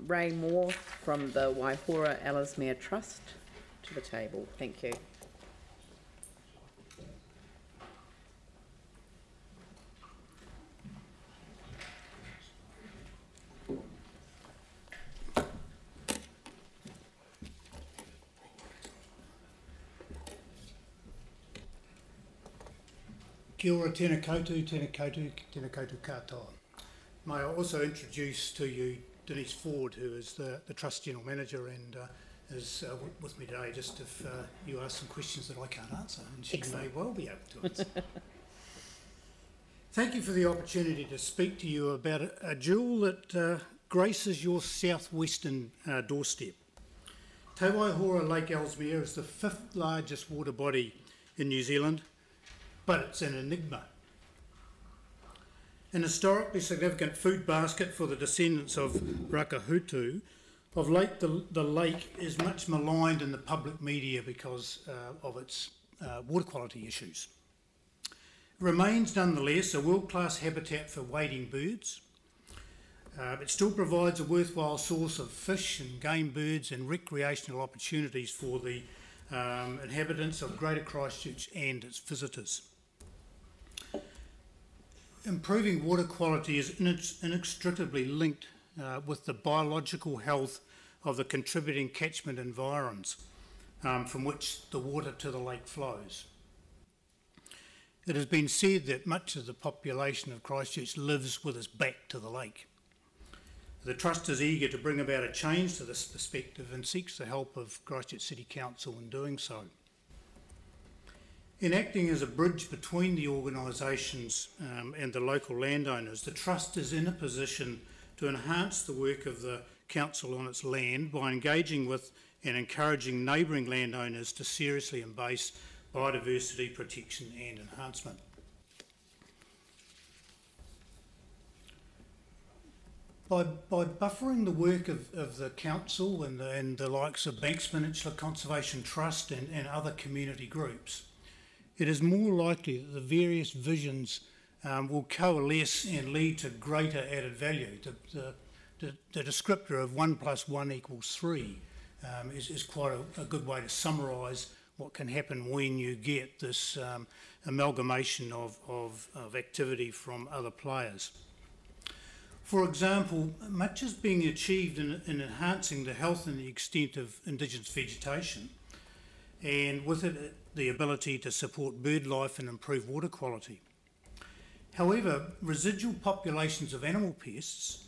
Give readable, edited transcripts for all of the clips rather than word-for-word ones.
Ray Moore from the Waihora Elesmere Trust to the table. Thank you. Kia ora, tēnā koutou, tēnā koutou, tēnā koutou katoa. May I also introduce to you Denise Ford, who is the Trust General Manager and is with me today, just if you ask some questions that I can't answer, and she may well be able to answer. Thank you for the opportunity to speak to you about a jewel that graces your southwestern doorstep. Te Waihora Lake Elesmere is the 5th largest water body in New Zealand, but it's an enigma. An historically significant food basket for the descendants of Rakahutu, of late the lake is much maligned in the public media because of its water quality issues. It remains nonetheless a world-class habitat for wading birds. It still provides a worthwhile source of fish and game birds and recreational opportunities for the inhabitants of Greater Christchurch and its visitors. Improving water quality is inextricably linked with the biological health of the contributing catchment environs from which the water to the lake flows. It has been said that much of the population of Christchurch lives with its back to the lake. The Trust is eager to bring about a change to this perspective and seeks the help of Christchurch City Council in doing so. In acting as a bridge between the organisations and the local landowners, the Trust is in a position to enhance the work of the Council on its land by engaging with and encouraging neighbouring landowners to seriously embrace biodiversity protection and enhancement. By buffering the work of the Council and the likes of Banks Peninsula Conservation Trust and other community groups, it is more likely that the various visions will coalesce and lead to greater added value. The descriptor of 1 + 1 = 3 is quite a good way to summarise what can happen when you get this amalgamation of activity from other players. For example, much is being achieved in enhancing the health and the extent of indigenous vegetation, and with it the ability to support bird life and improve water quality. However, residual populations of animal pests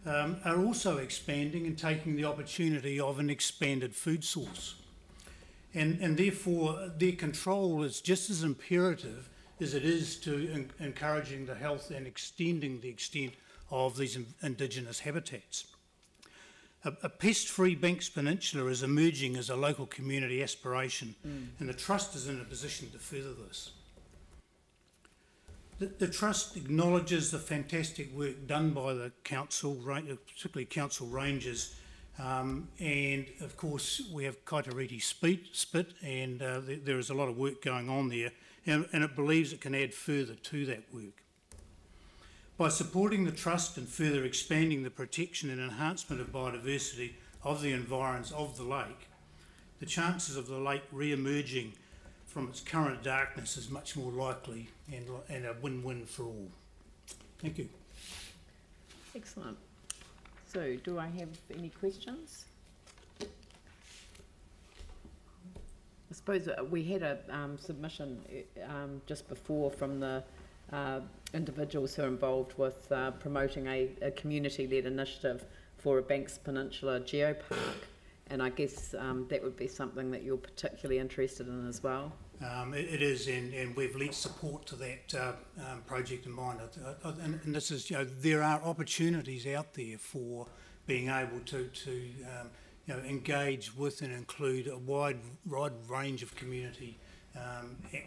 are also expanding and taking the opportunity of an expanded food source. And therefore their control is just as imperative as it is to encouraging the health and extending the extent of these indigenous habitats. A pest-free Banks Peninsula is emerging as a local community aspiration, and the Trust is in a position to further this. The Trust acknowledges the fantastic work done by the Council, particularly Council Rangers, and of course we have Kaitariti Spit, and there is a lot of work going on there, and it believes it can add further to that work. By supporting the Trust and further expanding the protection and enhancement of biodiversity of the environs of the lake, the chances of the lake re-emerging from its current darkness is much more likely and a win-win for all. Thank you. Excellent. So, do I have any questions? I suppose we had a submission just before from the individuals who are involved with promoting a community-led initiative for a Banks Peninsula geopark, and I guess that would be something that you're particularly interested in as well. It is, and we've lent support to that project in mind. And this is, there are opportunities out there for being able to engage with and include a wide range of community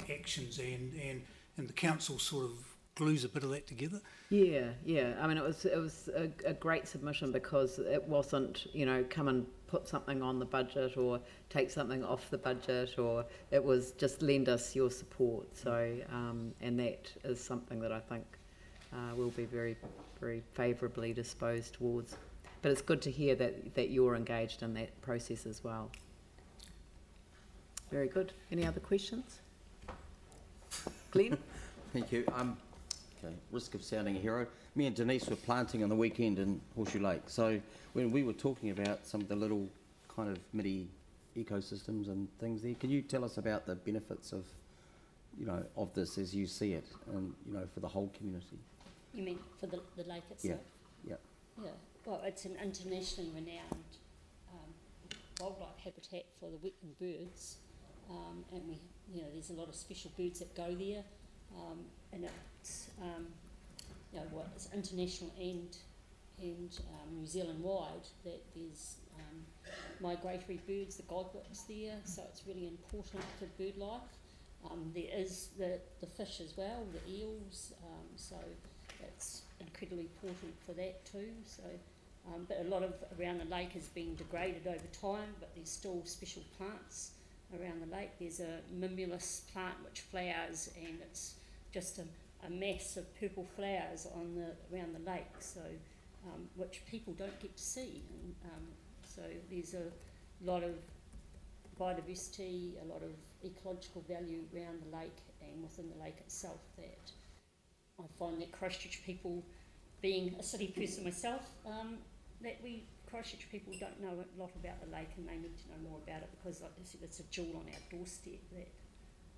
actions, and the council sort of glues a bit of that together. Yeah. I mean, it was a great submission because it wasn't, come and put something on the budget or take something off the budget, or it was just lend us your support. So, and that is something that I think we'll be very, very favourably disposed towards. but it's good to hear that you're engaged in that process as well. Very good. Any other questions? Glenn? Thank you. Okay, risk of sounding a hero. Me and Denise were planting on the weekend in Horseshoe Lake. So when we were talking about some of the little kind of mini ecosystems and things there, can you tell us about the benefits of, of this as you see it, and for the whole community? You mean for the lake itself? Yeah. Yeah. Well, it's an internationally renowned wildlife habitat for the wetland birds, and there's a lot of special birds that go there, and it's it's international and New Zealand wide that there's migratory birds, the godwits there, so it's really important for bird life. There is the fish as well, the eels, so it's incredibly important for that too. So, but a lot of around the lake has been degraded over time, but there's still special plants around the lake. There's a mimulus plant which flowers, and it's just a mass of purple flowers around the lake, so which people don't get to see. And, so there's a lot of biodiversity, a lot of ecological value around the lake and within the lake itself that I find that Christchurch people, being a city person myself, that Christchurch people don't know a lot about the lake, and they need to know more about it, because like I said, it's a jewel on our doorstep that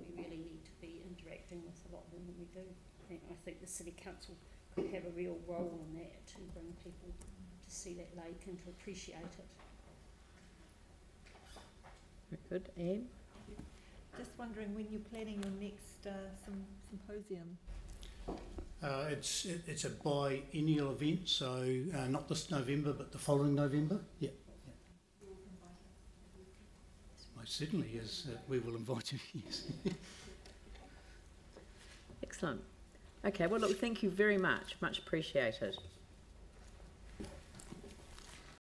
we really need to be interacting with a lot more than we do. And I think the City Council could have a real role in that, to bring people to see that lake and to appreciate it. Very good. Anne? Just wondering when you're planning your next symposium. It's a biennial event, so not this November, but the following November. Yeah. Most certainly, yes. We will invite you. Yes. Excellent. Okay. Well, look. Thank you very much. Much appreciated.